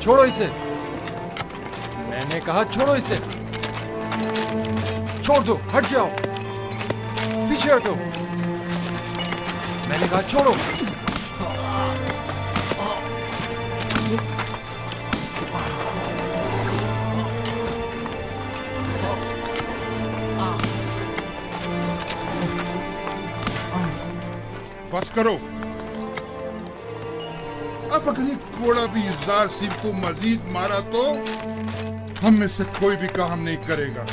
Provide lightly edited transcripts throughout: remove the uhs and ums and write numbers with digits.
छोड़ो इसे। मैंने कहा छोड़ो इसे। छोड़ दो, हट जाओ, पीछे हटो। मैंने कहा छोड़ो। बस करो। अब अगर एक घोड़ा भी यूज़ार सिंह को मजीद मारा तो हम में से कोई भी काम नहीं करेगा।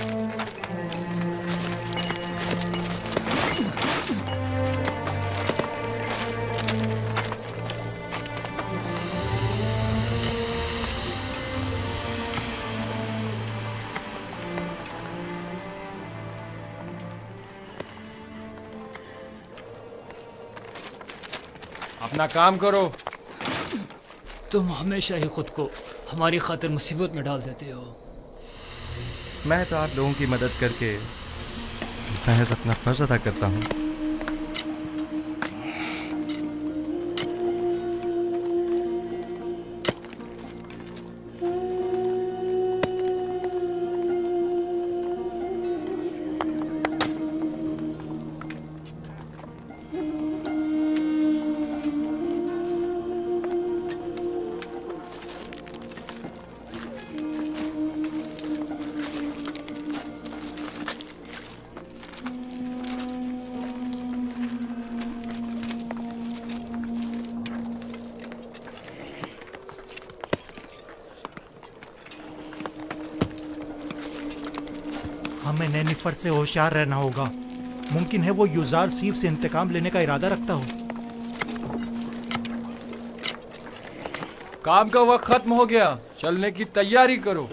अपना काम करो। तुम हमेशा ही खुद को हमारी खातिर मुसीबत में डाल देते हो। मैं तो आप लोगों की मदद करके महज अपना फर्ज अदा करता हूँ। हमें नैनीफर से होशियार रहना होगा। मुमकिन है वो यूज़ार सीफ से इंतकाम लेने का इरादा रखता हो। काम का वक्त खत्म हो गया, चलने की तैयारी करो।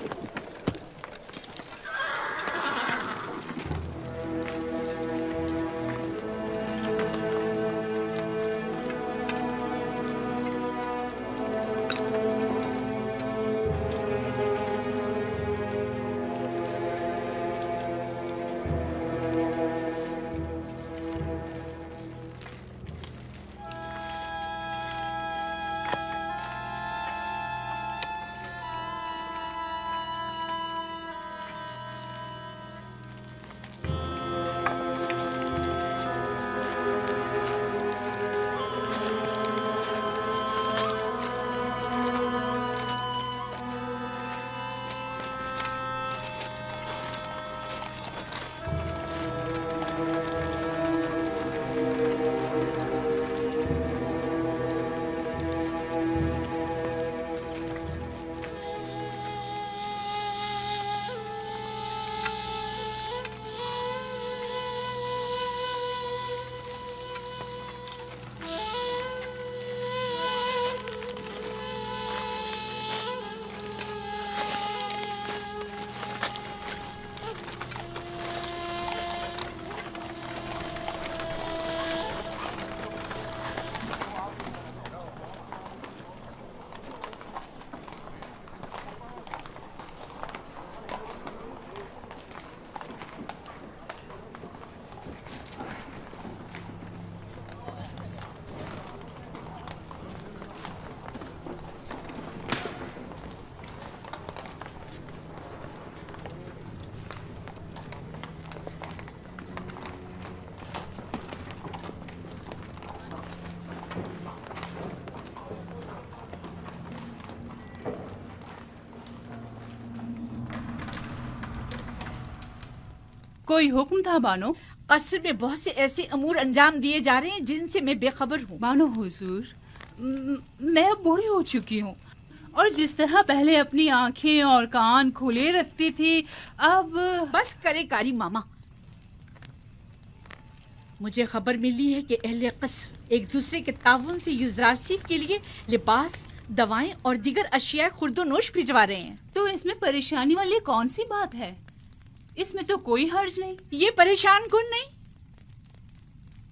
कोई हुक्म था बानो? कसर में बहुत से ऐसे अमूर अंजाम दिए जा रहे हैं जिनसे मैं बेखबर हूँ। बानो हुजूर, मैं अब बूढ़ी हो चुकी हूँ और जिस तरह पहले अपनी आंखें और कान खुले रखती थी, अब बस करे कारी मामा। मुझे खबर मिली है कि अहले कसर एक दूसरे के ताउन से यूज़ारसीफ के लिए लिबास, दवाएं और दीगर अशिया खुर्दोनोश भिजवा रहे हैं। तो इसमें परेशानी वाली कौन सी बात है? इसमें तो कोई हर्ज नहीं। ये परेशान कौन नहीं?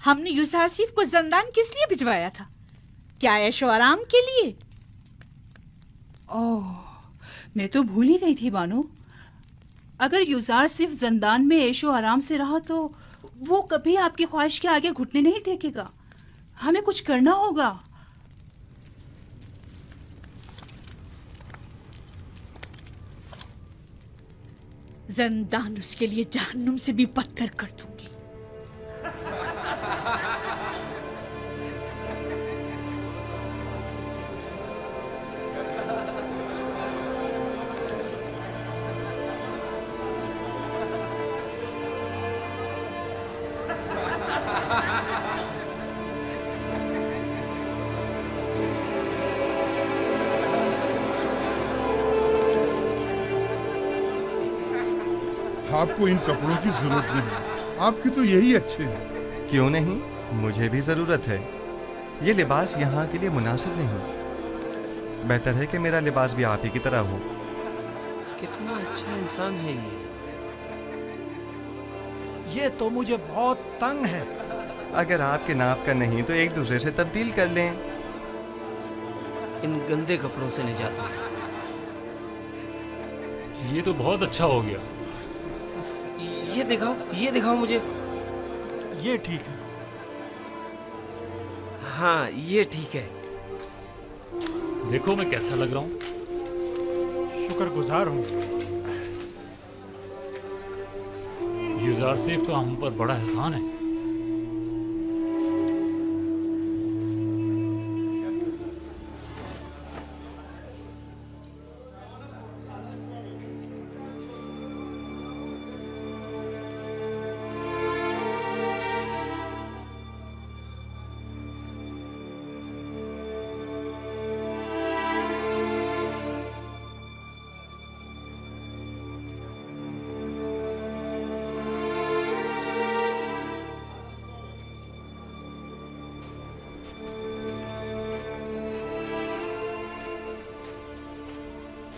हमने यूज़ारसीफ को जंदान किस लिए भिजवाया था? क्या ऐशो आराम के लिए? ओह, मैं तो भूल ही गई थी बानो। अगर यूज़ारसीफ जंदान में ऐशो आराम से रहा तो वो कभी आपकी ख्वाहिश के आगे घुटने नहीं टेकेगा। हमें कुछ करना होगा। जंदान उसके लिए जहन्नुम से भी बदतर कर दूंगी। आपको इन कपड़ों की जरूरत नहीं, आपके तो यही अच्छे हैं। क्यों नहीं, मुझे भी जरूरत है। ये लिबास यहाँ के लिए मुनासिब नहीं। बेहतर है कि मेरा लिबास भी आप ही की तरह हो। कितना अच्छा इंसान है ये तो मुझे बहुत तंग है। अगर आपके नाप का नहीं तो एक दूसरे से तब्दील कर लें। इन गंदे कपड़ों से निजात मिली। ये तो बहुत अच्छा हो गया। ये दिखाओ मुझे। ये ठीक है। हाँ ये ठीक है। देखो मैं कैसा लग रहा हूँ। शुक्रगुजार हूँ। युजार सेफ का हम पर बड़ा एहसान है।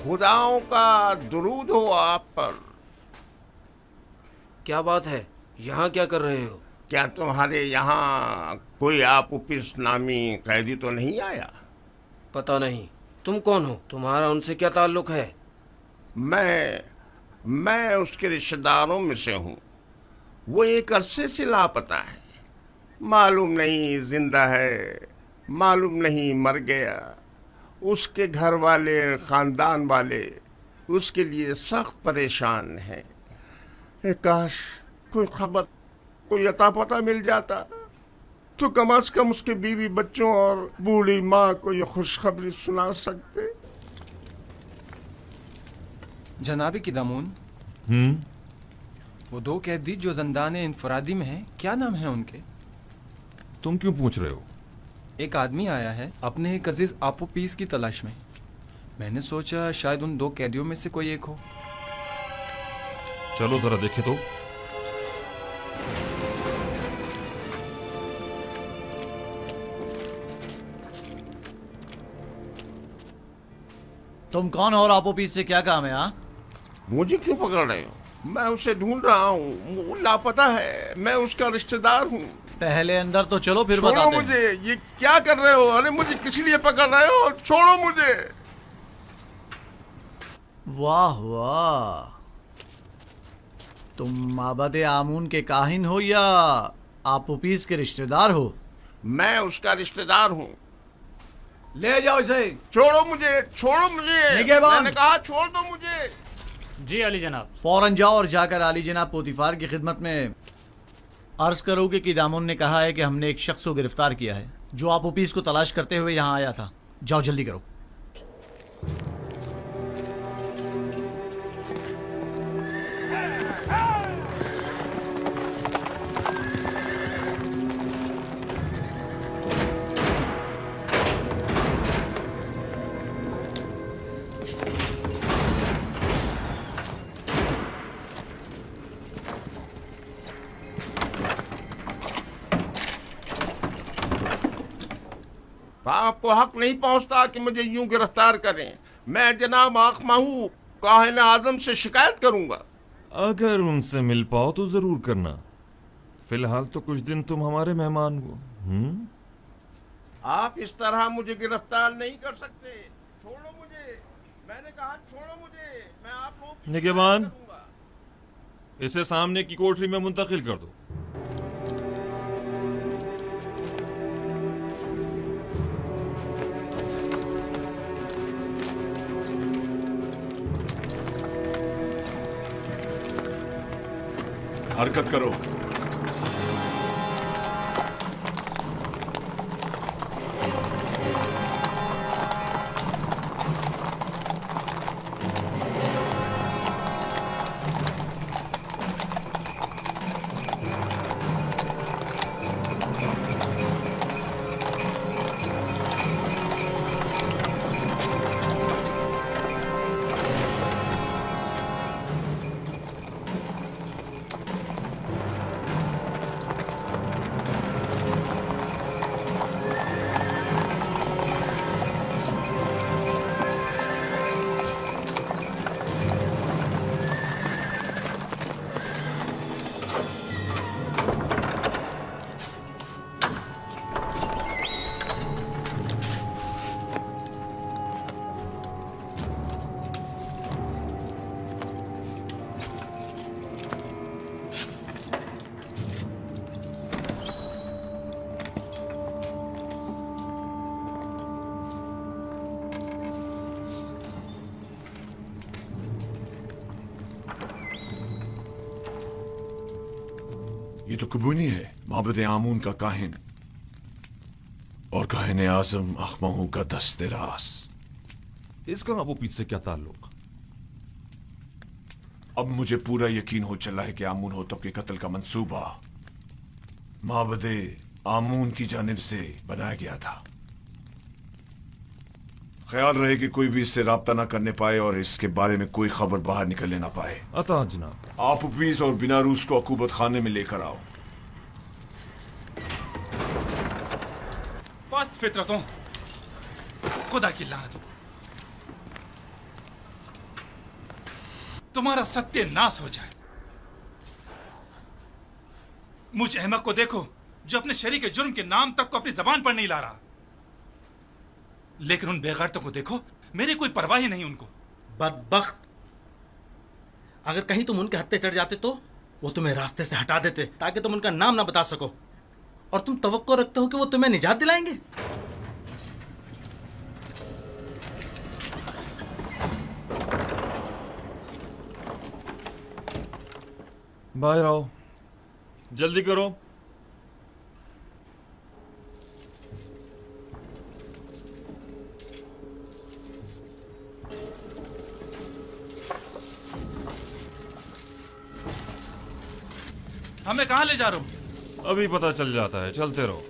खुदाओं का दुरूद हो आप पर। क्या बात है, यहाँ क्या कर रहे हो? क्या तुम्हारे यहाँ कोई आपुपिस नामी कैदी तो नहीं आया? पता नहीं। तुम कौन हो? तुम्हारा उनसे क्या ताल्लुक है? मैं उसके रिश्तेदारों में से हूँ। वो एक अरसे से लापता है। मालूम नहीं जिंदा है, मालूम नहीं मर गया। उसके घर वाले, खानदान वाले उसके लिए सख्त परेशान हैं। काश कोई खबर, कोई अता पता मिल जाता तो कम से कम उसके बीवी बच्चों और बूढ़ी माँ को ये खुशखबरी सुना सकते। जनाबी किदामून, वो दो कैदी जो ज़ंदान इंफरादी में हैं, क्या नाम है उनके? तुम क्यों पूछ रहे हो? एक आदमी आया है अपने एक अजीज आपोपीस की तलाश में। मैंने सोचा शायद उन दो कैदियों में से कोई एक हो। चलो जरा देखे तो। तुम कौन हो और आपोपीस से क्या काम है? हाँ, मुझे क्यों पकड़ रहे हो? मैं उसे ढूंढ रहा हूँ, वो लापता है। मैं उसका रिश्तेदार हूँ। पहले अंदर तो चलो फिर छोड़ो बताते हैं। मुझे। ये क्या कर रहे हो? अरे मुझे किस लिए पकड़ रहे हो? छोड़ो मुझे। वाह वाह, तुम माबद आमून के काहिन हो या आपोपीस के रिश्तेदार हो? मैं उसका रिश्तेदार हूँ। ले जाओ इसे। छोड़ो मुझे, छोड़ो मुझे। निगहबान। मैंने कहा छोड़ दो मुझे। जी अली जनाब। फौरन जाओ और जाकर आली जनाब पोतीफार की खिदमत में अर्ज करोगे कि दामोन ने कहा है कि हमने एक शख्स को गिरफ्तार किया है जो आपोपीस को तलाश करते हुए यहाँ आया था। जाओ जल्दी करो। आपको हक नहीं पहुंचता कि मुझे यूं गिरफ्तार करें। मैं जनाब आखमा हूँ, काहिन आजम से शिकायत करूंगा। अगर उनसे मिल पाओ तो जरूर करना। फिलहाल तो कुछ दिन तुम हमारे मेहमान हो। आप इस तरह मुझे गिरफ्तार नहीं कर सकते। छोड़ो मुझे। मैंने कहा छोड़ो मुझे। मैं आप लोगों की निगहबान, शिकायत करूंगा। इसे सामने की कोठरी में मुंतकिल कर दो। हरकत करो। ये तो कुबूनी है, माबद आमून का काहिन और काहिन आजम अखमहू का दस्ते रास। इसका अबू पीस से क्या ताल्लुक? अब मुझे पूरा यकीन हो चला है कि आमून होतब के कत्ल का मंसूबा माबद आमून की जानिब से बनाया गया था। ख्याल रहे कि कोई भी इससे राब्ता ना करने पाए और इसके बारे में कोई खबर बाहर निकलने ना पाए। अता जनाब। आप उपीस और बिना रूस को अकूबत खाने में लेकर आओ। पास्त फितरतों, खुदा की लानत, तुम्हारा सत्यानाश हो जाए। मुझ अहमक को देखो जो अपने शरीक के जुर्म के नाम तक को अपनी जबान पर नहीं ला रहा, लेकिन उन बेगैरतों को देखो, मेरी कोई परवाह ही नहीं उनको। बदबख्त, अगर कहीं तुम उनके हत्थे चढ़ जाते तो वो तुम्हें रास्ते से हटा देते ताकि तुम उनका नाम ना बता सको, और तुम तवक्को रखते हो कि वो तुम्हें निजात दिलाएंगे। बाहर आओ, जल्दी करो। हमें कहां ले जा रहे हो? अभी पता चल जाता है, चलते रहो।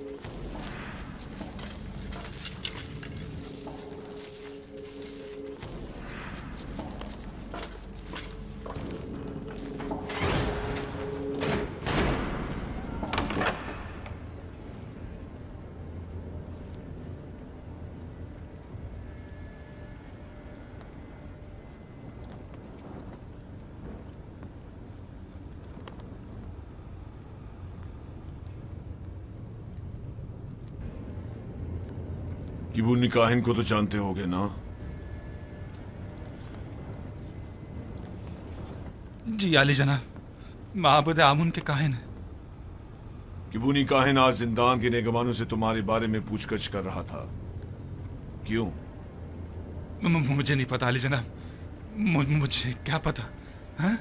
किबूनी काहिन को तो जानते होगे ना? जी आली जनाब, माबूद आमून के काहिन है। किबूनी काहिन आज जिंदान के नेगमानों से तुम्हारे बारे में पूछगछ कर रहा था, क्यों? मुझे नहीं पता आली जनाब, मुझे क्या पता। हाँ?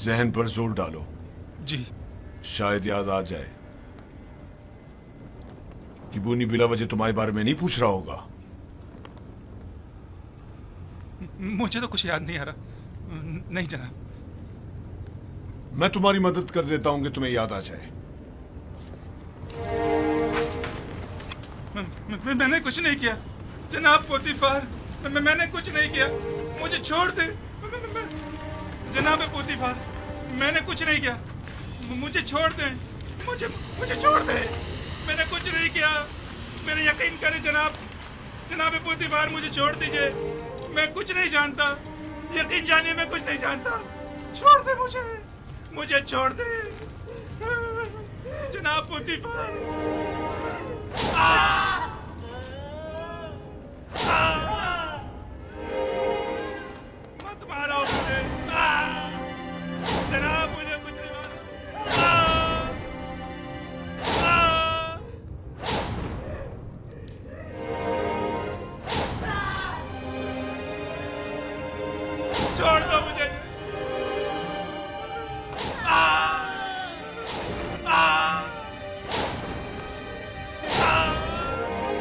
जहन पर जोर डालो। जी। शायद याद आ जाए। किबूनी बिला वजह तुम्हारे बारे में नहीं पूछ रहा होगा। मुझे तो कुछ याद नहीं आ रहा। नहीं जनाब। मैं तुम्हारी मदद कर देता हूं कि तुम्हें याद आ जाए। मैंने कुछ नहीं किया जनाब पोतीफार, मैंने कुछ नहीं किया, मुझे छोड़ दे जनाब पोतीफार, मैंने कुछ नहीं किया, मुझे छोड़ दे, मुझे छोड़ दे, मैंने कुछ नहीं किया, मेरे यकीन करें जनाब पोतीफार, मुझे छोड़ दीजिए, मैं कुछ नहीं जानता, यकीन जानिए मैं कुछ नहीं जानता, छोड़ दे मुझे छोड़ दे जनाब पोतीफार। मत मारो मुझे जनाब, मुझे कुछ नहीं मारो। छोड़ दो मुझे।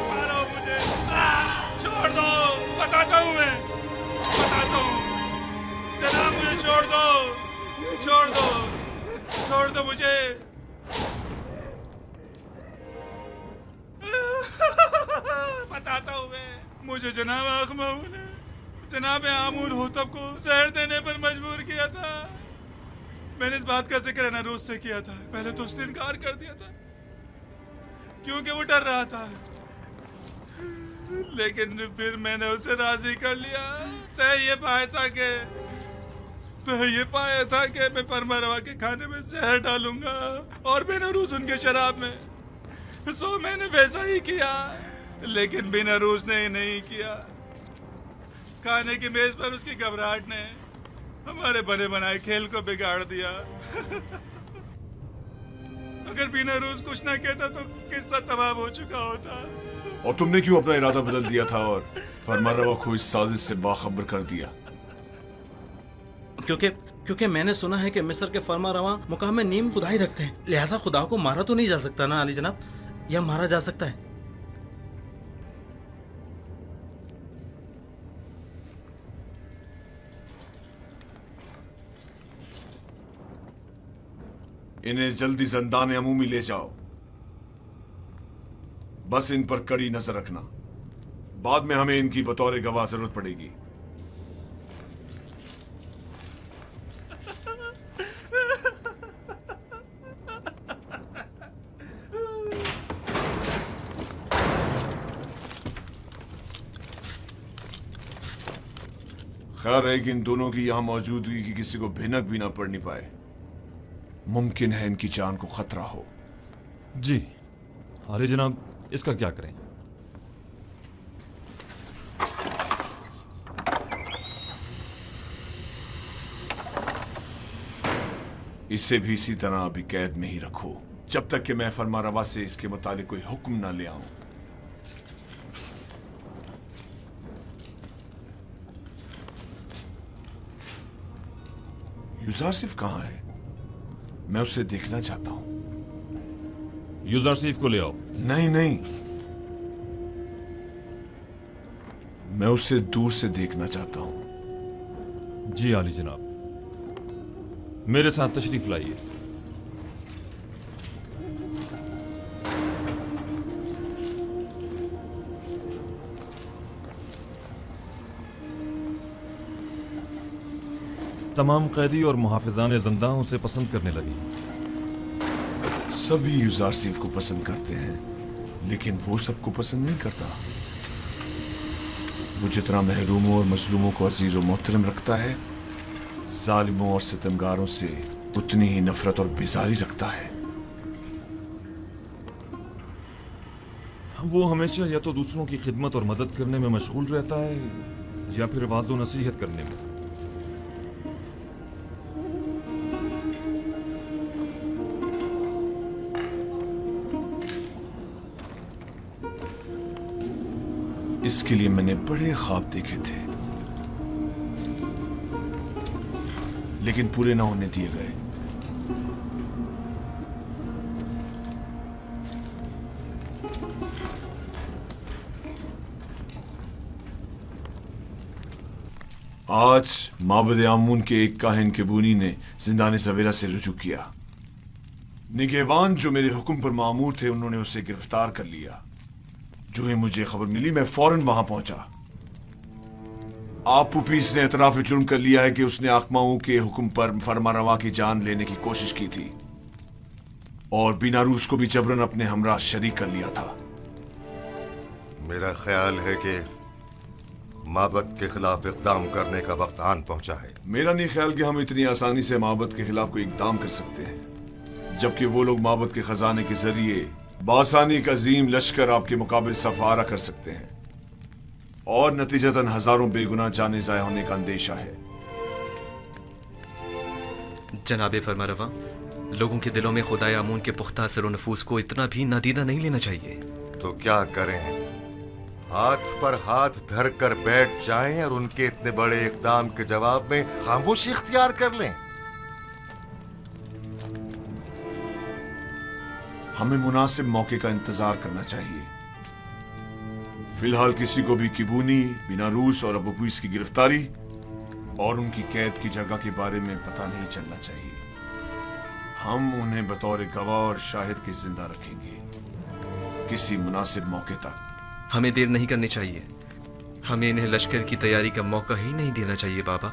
मारो मुझे, छोड़ दो, बताता हूँ मैं, बताता हूँ। जनाब मुझे छोड़ दो, छोड़ दो, छोड़ दो मुझे। बताता हूँ मैं, मुझे जनाब आँख मामू ने जनाब आमूर होतब को जहर देने पर मजबूर किया था। मैंने इस बात का जिक्र नरूस से किया था। पहले तो उसने इनकार कर दिया था क्योंकि वो डर रहा था, लेकिन फिर मैंने उसे राजी कर लिया। तय ये पाया था कि मैं परमरवा के खाने में जहर डालूंगा और बेनरूस उनके शराब में। सो मैंने वैसा ही किया, लेकिन बेनरूस ने नहीं किया। खाने की मेज पर उसकी घबराहट ने हमारे बने बनाए खेल को बिगाड़ दिया। अगर बेनरूस कुछ ना कहता तो किस्सा तमाम हो चुका होता। और तुमने क्यों अपना इरादा बदल दिया था और फरमानरवा को इस साजिश से बाखबर कर दिया? क्योंकि मैंने सुना है कि मिस्र के फरमानरवा मुकाम में नीम खुदाई रखते हैं, लिहाजा खुदा को मारा तो नहीं जा सकता ना अली जनाब, या मारा जा सकता है? इन्हें जल्दी ज़िंदान अमूमी ले जाओ। बस इन पर कड़ी नजर रखना, बाद में हमें इनकी बतौर गवाह जरूरत पड़ेगी। खैर है कि इन दोनों की यहां मौजूदगी की किसी को भिनक भी ना पड़नी पाए। मुमकिन है इनकी जान को खतरा हो। जी अरे जनाब, इसका क्या करें? इसे भी इसी तरह अभी कैद में ही रखो जब तक कि मैं फरमानरवा से इसके मुतालिक कोई हुक्म ना ले आऊं। यूजारसिफ कहां है? मैं उसे देखना चाहता हूं। यूजारसिफ को ले आओ। नहीं नहीं, मैं उसे दूर से देखना चाहता हूं। जी आली जनाब, मेरे साथ तशरीफ लाइए। तमाम कैदी और मुहाफिजान ज़िंदा उसे पसंद करने लगे। सभी यूजारसिफ को पसंद करते हैं, लेकिन वो सबको पसंद नहीं करता। वो जितना महरूमों और मजलूमों को अजीज और मोहतरम रखता है, जालिमों और सितमगारों से उतनी ही नफरत और बेजारी रखता है। वो हमेशा या तो दूसरों की खिदमत और मदद करने में मशगूल रहता है या फिर वाज़ो नसीहत करने में। इसके लिए मैंने बड़े ख्वाब देखे थे, लेकिन पूरे ना होने दिए गए। आज माबद आमून के एक काहिन केबूनी ने जिंदान सवेरा से रुजू किया। निगहबान जो मेरे हुक्म पर मामूर थे, उन्होंने उसे गिरफ्तार कर लिया। जो ही मुझे खबर मिली, मैं फौरन वहां पहुंचा। आपूपीस ने एतराफ जुर्म कर लिया है कि उसने आकमाओं के हुक्म पर फरमानरवा की जान लेने की कोशिश की थी और बेनरूस को भी जबरन अपने हमरा शरीक कर लिया था। मेरा ख्याल है कि माबद के खिलाफ इकदाम करने का वक्त आन पहुंचा है। मेरा नहीं ख्याल कि हम इतनी आसानी से माबद के खिलाफ कोई इकदाम कर सकते हैं, जबकि वो लोग माबद के खजाने के जरिए बासानी का अजीम लश्कर आपके मुकाबले सफारा कर सकते हैं और नतीजतन हजारों बेगुनाह जाने जाया होने का अंदेशा है। जनाबे फरमारवा, लोगों के दिलों में खुदाए आमून के पुख्ता असर और नफूस को इतना भी नादीदा नहीं लेना चाहिए। तो क्या करें? हाथ पर हाथ धर कर बैठ जाएं और उनके इतने बड़े इकदाम के जवाब में खामोशी इख्तियार कर लें। हमें मुनासिब मौके का इंतजार करना चाहिए। फिलहाल किसी को भी किबूनी, बिनारूस और अबू पीस की गिरफ्तारी और उनकी कैद की जगह के बारे में पता नहीं चलना चाहिए। हम उन्हें बतौर गवाह और शाहिद के जिंदा रखेंगे किसी मुनासिब मौके तक। हमें देर नहीं करनी चाहिए। हमें इन्हें लश्कर की तैयारी का मौका ही नहीं देना चाहिए बाबा।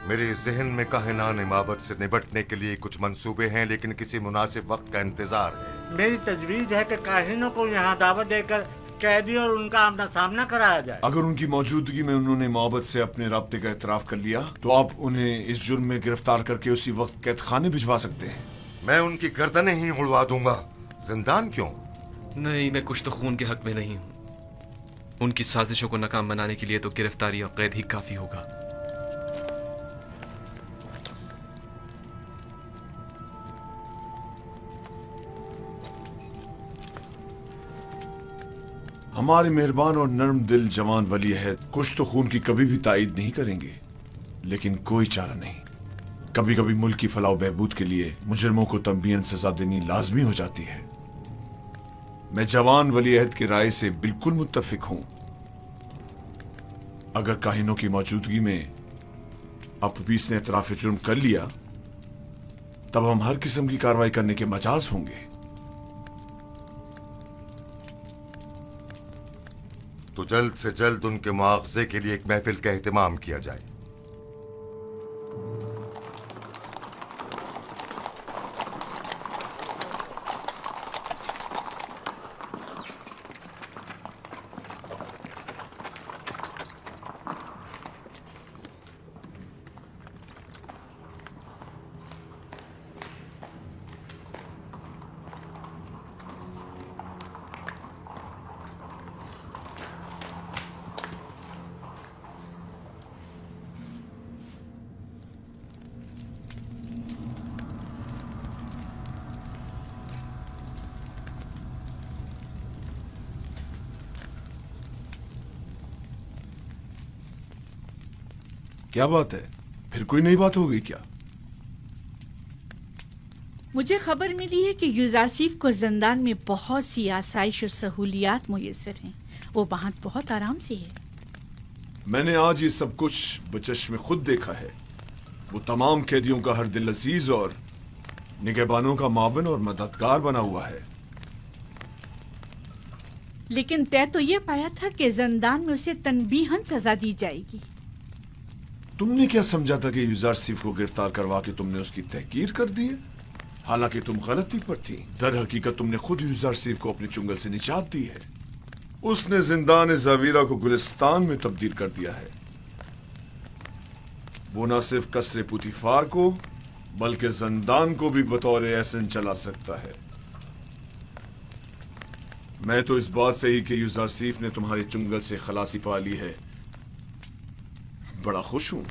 मेरे जहन में काहिनान इमामत से निपटने के लिए कुछ मंसूबे हैं, लेकिन किसी मुनासिब वक्त का इंतजार है। मेरी तजवीज है कि काहिनों को यहाँ दावत देकर कैदी और उनका आमना सामना कराया जाए। अगर उनकी मौजूदगी में उन्होंने मोहब्बत से अपने राब्ते का इतराफ कर लिया तो आप उन्हें इस जुर्म में गिरफ्तार करके उसी वक्त कैद खाने भिजवा सकते हैं। मैं उनकी गर्दनें ही उड़वा दूंगा, जिंदान क्यों? नहीं, मैं कुछ तो खून के हक में नहीं हूँ। उनकी साजिशों को नाकाम बनाने के लिए तो गिरफ्तारी और कैद ही काफी होगा। हमारे मेहरबान और नर्म दिल जवान वली अहद कुछ तो खून की कभी भी तायद नहीं करेंगे, लेकिन कोई चारा नहीं। कभी कभी मुल्क की फलाह बहबूद के लिए मुजरिमों को तंबीहन सजा देनी लाजमी हो जाती है। मैं जवान वली अहद की राय से बिल्कुल मुत्तफिक हूं। अगर काहिनों की मौजूदगी में अबू पीस ने इतराफ जुर्म कर लिया तब हम हर किस्म की कार्रवाई करने के मजाज होंगे। तो जल्द से जल्द उनके मुआवजे के लिए एक महफिल का एहतमाम किया जाए। क्या बात है, फिर कोई नई बात हो गई क्या? मुझे खबर मिली है कि यूजारसीफ को जिंदान में बहुत सी आसाइश और सहूलियात मुयस्सर हैं। वो वहां बहुत आराम से है। मैंने आज ये सब कुछ बचश्मे खुद देखा है। वो तमाम कैदियों का हर दिल अजीज और निगहबानों का मावन और मददगार बना हुआ है। लेकिन तय तो ये पाया था कि जिंदान में उसे तनबीहन सजा दी जाएगी। तुमने क्या समझा था कि यूजारसीफ को गिरफ्तार करवा के तुमने उसकी तहकीर कर दी है? हालांकि तुम गलती पर थी। दर हकीकत तुमने खुद यूजारसीफ को अपने चुंगल से निजात दी है। उसने जिंदान ज़वीरा को गुलिस्तान में तब्दील कर दिया है। वो न सिर्फ कसरे पुतिफार को बल्कि जिंदान को भी बतौर एहसन चला सकता है। मैं तो इस बात से ही कि यूजारसीफ ने तुम्हारे चुंगल से खलासी पा ली है बड़ा खुश हूं।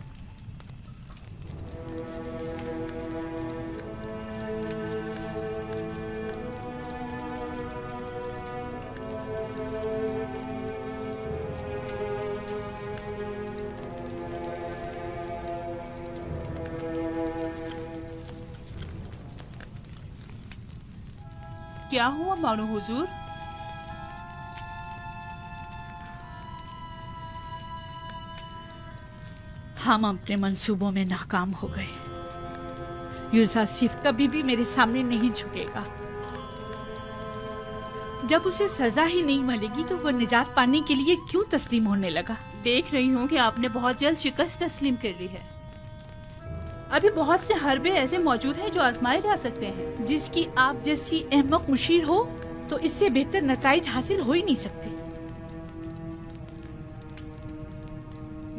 क्या हुआ मानो हुजूर? हम अपने मंसूबों में नाकाम हो गए। यूजारसीफ कभी भी मेरे सामने नहीं झुकेगा। जब उसे सजा ही नहीं मिलेगी तो वो निजात पाने के लिए क्यों तस्लीम होने लगा? देख रही हूँ कि आपने बहुत जल्द शिकस्त तस्लीम कर ली है। अभी बहुत से हरबे ऐसे मौजूद हैं जो आजमाए जा सकते हैं। जिसकी आप जैसी अहमक मुशीर हो तो इससे बेहतर नताइज हासिल हो ही नहीं सकते।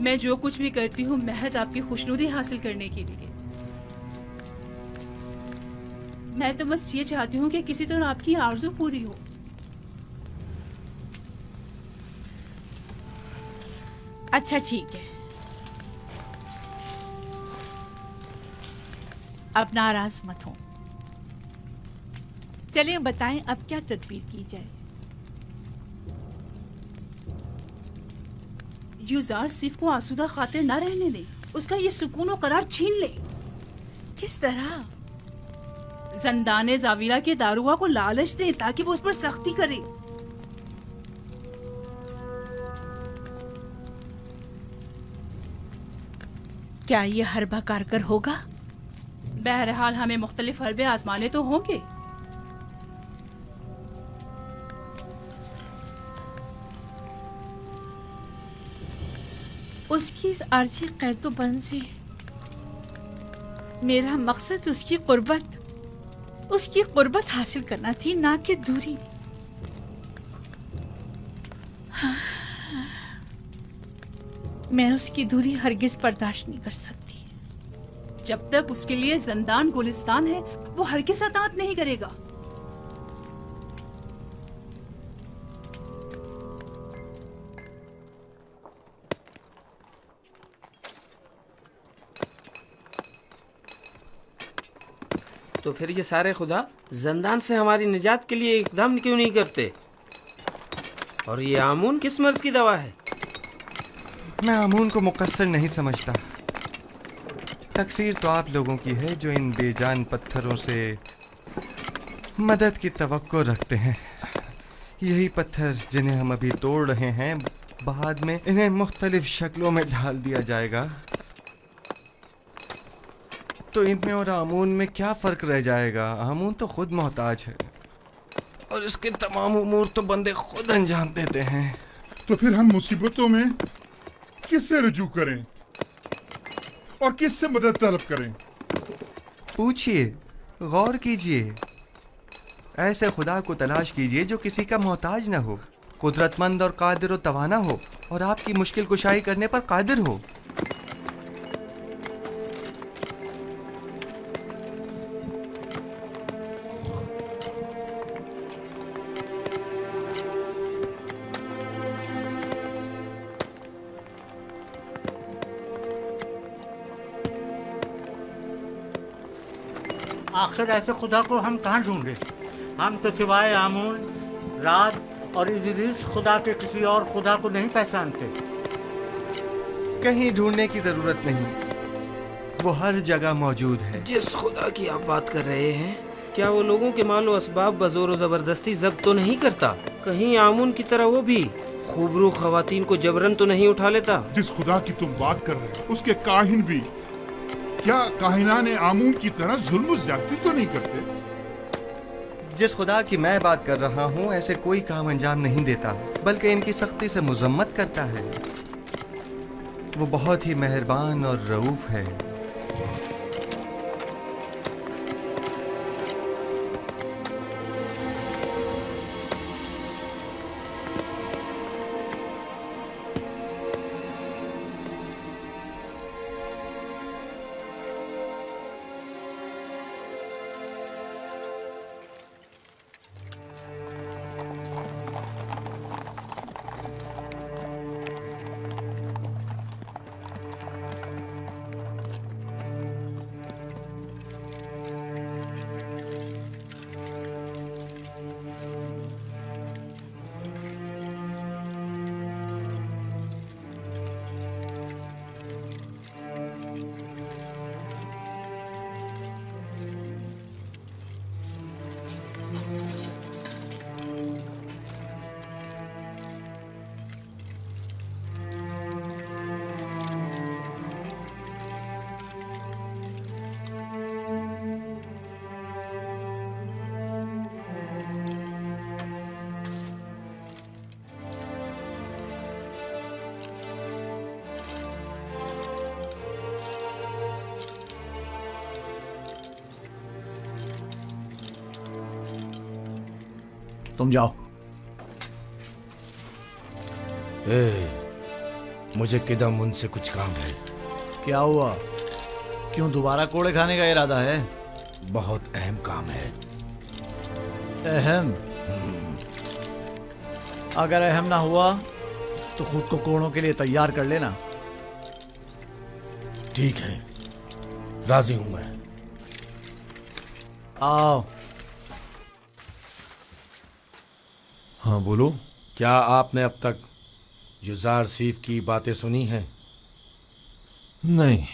मैं जो कुछ भी करती हूँ महज आपकी खुशनुदी हासिल करने के लिए। मैं तो बस ये चाहती हूँ कि किसी तरह आपकी आरज़ू पूरी हो। अच्छा ठीक है, अब नाराज मत हो। चलें बताएं अब क्या तदबीर की जाए। युजार सिर्फ को आसूदा खातिर न रहने दे, उसका ये सुकून और करार छीन ले। किस तरह? जंदाने जावीरा के दारुआ को लालच दे ताकि वो उस पर सख्ती करे। क्या ये हरबा कारगर होगा? बहरहाल हमें मुख्तलिफ हरबे आजमाने तो होंगे। उसकी इस आर्जी कैदोबंद से मेरा मकसद उसकी कुर्बत हासिल करना थी, ना कि दूरी। मैं उसकी दूरी हरगिज बर्दाश्त नहीं कर सकती। जब तक उसके लिए जिंदान गुलिस्तान है, वो हरगिज अतात नहीं करेगा। तो फिर ये सारे खुदा जंदान से हमारी निजात के लिए इकदाम क्यों नहीं करते? और ये आमून किस मर्ज की दवा है? मैं आमून को मुकस्सर नहीं समझता। तकसीर तो आप लोगों की है जो इन बेजान पत्थरों से मदद की तवक्को रखते हैं। यही पत्थर जिन्हें हम अभी तोड़ रहे हैं, बाद में इन्हें मुख्तलिफ शक्लों में ढाल दिया जाएगा, तो इनमें और आमून में क्या फ़र्क रह जाएगा? आमून तो खुद मोहताज है और इसके तमाम उमूर तो बंदे खुद अंजाम देते हैं। तो फिर हम मुसीबतों में किससे रुजू करें और किससे मदद तलब करें? पूछिए, गौर कीजिए, ऐसे खुदा को तलाश कीजिए जो किसी का मोहताज न हो, कुदरतमंद और कादिर और तवाना हो और आपकी मुश्किल कुशाई करने पर कादिर हो। आखिर ऐसे खुदा को हम कहाँ ढूंढे? हम तो सिवाय आमून, रात और इदरीस खुदा के किसी और खुदा को नहीं पहचानते। कहीं ढूंढने की जरूरत नहीं, वो हर जगह मौजूद है। जिस खुदा की आप बात कर रहे हैं, क्या वो लोगों के मालो असबाब बजोर जबरदस्ती जब्त तो नहीं करता? कहीं आमून की तरह वो भी खूबरू खवातीन को जबरन तो नहीं उठा लेता? जिस खुदा की तुम बात कर रहे हो, उसके काहिन भी क्या काहिनाने आमून की तरह जुल्म ज्यादती तो नहीं करते? जिस खुदा की मैं बात कर रहा हूँ ऐसे कोई काम अंजाम नहीं देता, बल्कि इनकी सख्ती से मुजम्मत करता है। वो बहुत ही मेहरबान और रऊफ है। तुम जाओ। मुझे किदम उनसे कुछ काम है। क्या हुआ? क्यों दोबारा कोड़े खाने का इरादा है? बहुत अहम काम है। अहम? अगर अहम ना हुआ तो खुद को कोड़ों के लिए तैयार कर लेना। ठीक है, राजी हूं मैं। आओ। हाँ बोलो। क्या आपने अब तक युजार सीफ की बातें सुनी हैं? नहीं।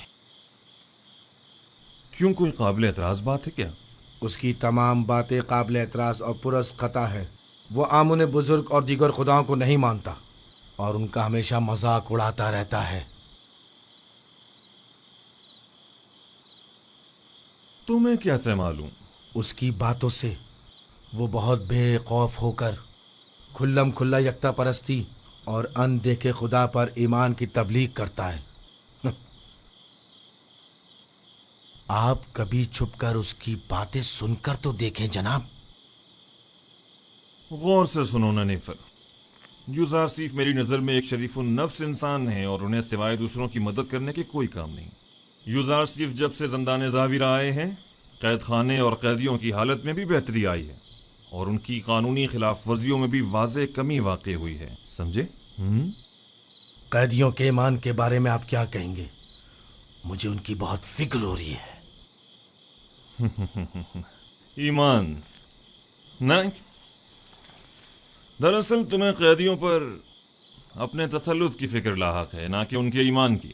क्यों, कोई काबिल एतराज बात है क्या? उसकी तमाम बातें काबिल एतराज और पुरस खता है। वो आमुन बुजुर्ग और दीगर खुदाओं को नहीं मानता और उनका हमेशा मजाक उड़ाता रहता है। तुम्हें कैसे मालूम? उसकी बातों से वो बहुत बेखौफ होकर खुल्लम खुल्ला यकता परस्ती और अनदेखे खुदा पर ईमान की तबलीग करता है। आप कभी छुपकर उसकी बातें सुनकर तो देखें जनाब। गौर से सुनो ननीफर, युजार सीफ मेरी नज़र में एक शरीफुन नफ्स इंसान है और उन्हें सिवाय दूसरों की मदद करने के कोई काम नहीं। युजार सीफ जब से ज़ंदान ज़ाविर आए हैं, कैद खाने और कैदियों की हालत में भी बेहतरी आई है और उनकी कानूनी खिलाफ वर्जियों में भी वाज़े कमी वाक़ई हुई है। समझे? कैदियों के ईमान के बारे में आप क्या कहेंगे? मुझे उनकी बहुत फिक्र हो रही है। ईमान नहीं, दरअसल तुम्हें कैदियों पर अपने तसल्लुत की फिक्र लाहक है, ना कि उनके ईमान की।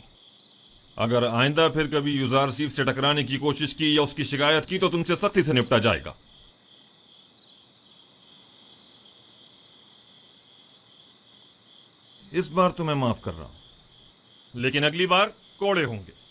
अगर आइंदा फिर कभी युजार सीफ से टकराने की कोशिश की या उसकी शिकायत की तो तुमसे सख्ती से निपटा जाएगा। इस बार तो मैं माफ कर रहा हूं, लेकिन अगली बार कोड़े होंगे।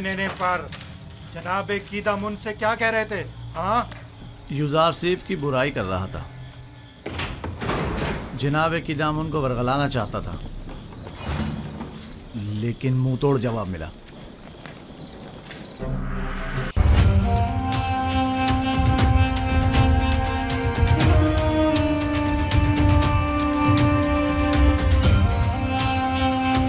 ने पर जनाब कीदम उनसे क्या कह रहे थे? हाँ, युजार सीफ की बुराई कर रहा था। जनाब कीदम उनको बरगलाना चाहता था, लेकिन मुंह तोड़ जवाब मिला।